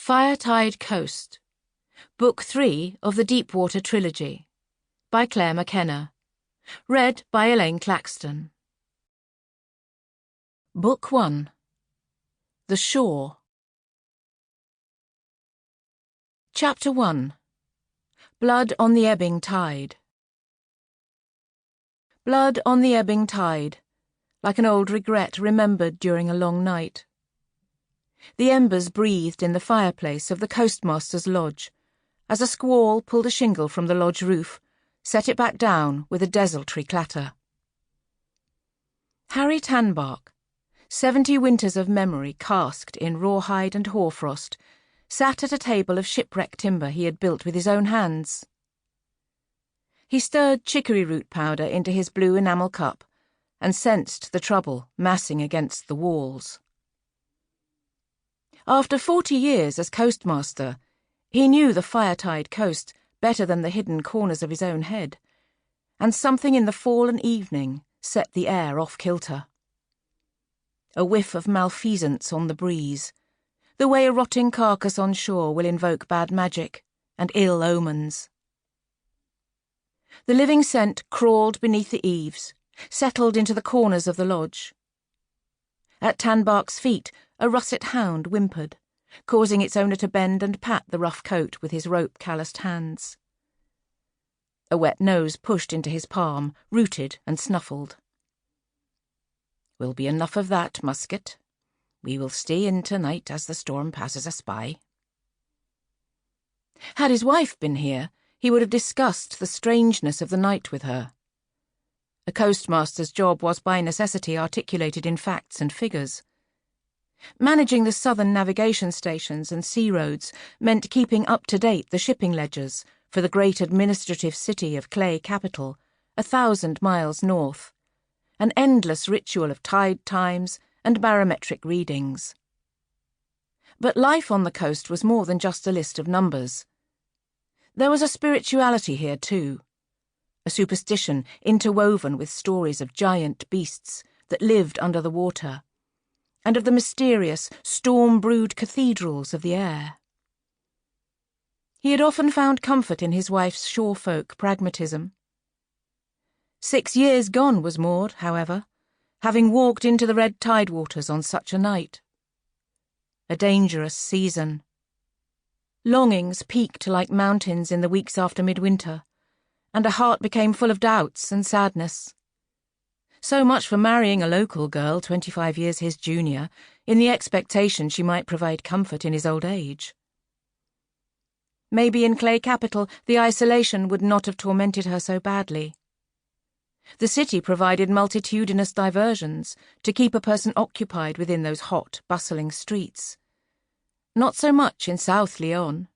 Firetide Coast, Book 3 of the Deepwater Trilogy, by Mckenna, read by Elaine Claxton. Book 1. The Shore. Chapter 1. Blood on the Ebbing Tide. Blood on the ebbing tide, like an old regret remembered during a long night. The embers breathed in the fireplace of the coastmaster's lodge, as a squall pulled a shingle from the lodge roof, set it back down with a desultory clatter. Harry Tanbark, 70 winters of memory casked in rawhide and hoarfrost, sat at a table of shipwreck timber he had built with his own hands. He stirred chicory root powder into his blue enamel cup and sensed the trouble massing against the walls. After 40 years as coastmaster, he knew the Firetide coast better than the hidden corners of his own head, and something in the fallen evening set the air off-kilter. A whiff of malfeasance on the breeze, the way a rotting carcass on shore will invoke bad magic and ill omens. The living scent crawled beneath the eaves, settled into the corners of the lodge. At Tanbark's feet, a russet hound whimpered, causing its owner to bend and pat the rough coat with his rope-calloused hands. A wet nose pushed into his palm, rooted and snuffled. "Will be enough of that, Musket. We will stay in tonight as the storm passes us by." Had his wife been here, he would have discussed the strangeness of the night with her. A coastmaster's job was by necessity articulated in facts and figures. Managing the southern navigation stations and sea roads meant keeping up to date the shipping ledgers for the great administrative city of Clay Capital, 1,000 miles north, an endless ritual of tide times and barometric readings. But life on the coast was more than just a list of numbers. There was a spirituality here too, a superstition interwoven with stories of giant beasts that lived under the water, and of the mysterious, storm-brewed cathedrals of the air. He had often found comfort in his wife's shorefolk pragmatism. 6 years gone was Maud, however, having walked into the red tidewaters on such a night. A dangerous season. Longings peaked like mountains in the weeks after midwinter, and her heart became full of doubts and sadness. So much for marrying a local girl 25 years his junior, in the expectation she might provide comfort in his old age. Maybe in Clay Capital the isolation would not have tormented her so badly. The city provided multitudinous diversions to keep a person occupied within those hot, bustling streets. Not so much in South Lyon,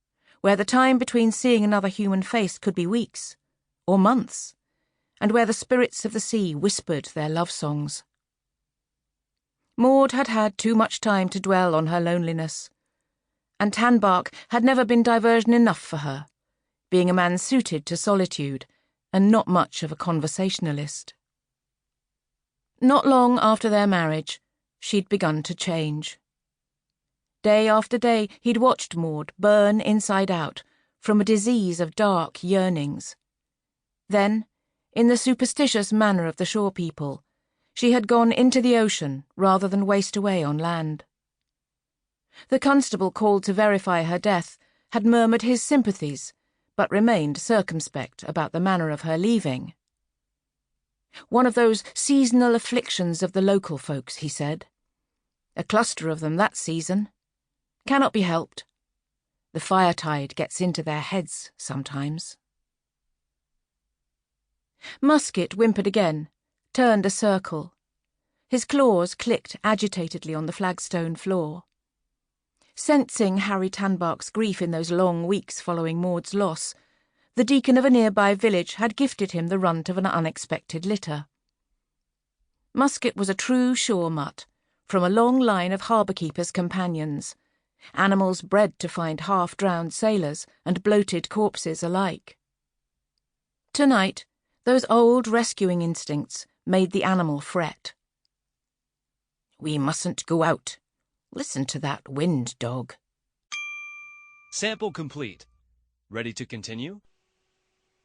where the time between seeing another human face could be weeks, or months, and where the spirits of the sea whispered their love songs. Maud had had too much time to dwell on her loneliness, and Tanbark had never been diversion enough for her, being a man suited to solitude and not much of a conversationalist. Not long after their marriage, she'd begun to change. Day after day he'd watched Maud burn inside out from a disease of dark yearnings. Then, in the superstitious manner of the shore people, she had gone into the ocean rather than waste away on land. The constable called to verify her death had murmured his sympathies, but remained circumspect about the manner of her leaving. One of those seasonal afflictions of the local folks, he said. A cluster of them that season. Cannot be helped. The firetide gets into their heads sometimes. Musket whimpered again, turned a circle. His claws clicked agitatedly on the flagstone floor. Sensing Harry Tanbark's grief in those long weeks following Maud's loss, the deacon of a nearby village had gifted him the runt of an unexpected litter. Musket was a true shore mutt, from a long line of harbour-keepers' companions, animals bred to find half-drowned sailors and bloated corpses alike. Tonight, those old rescuing instincts made the animal fret. "We mustn't go out. Listen to that wind, dog." Sample complete. Ready to continue?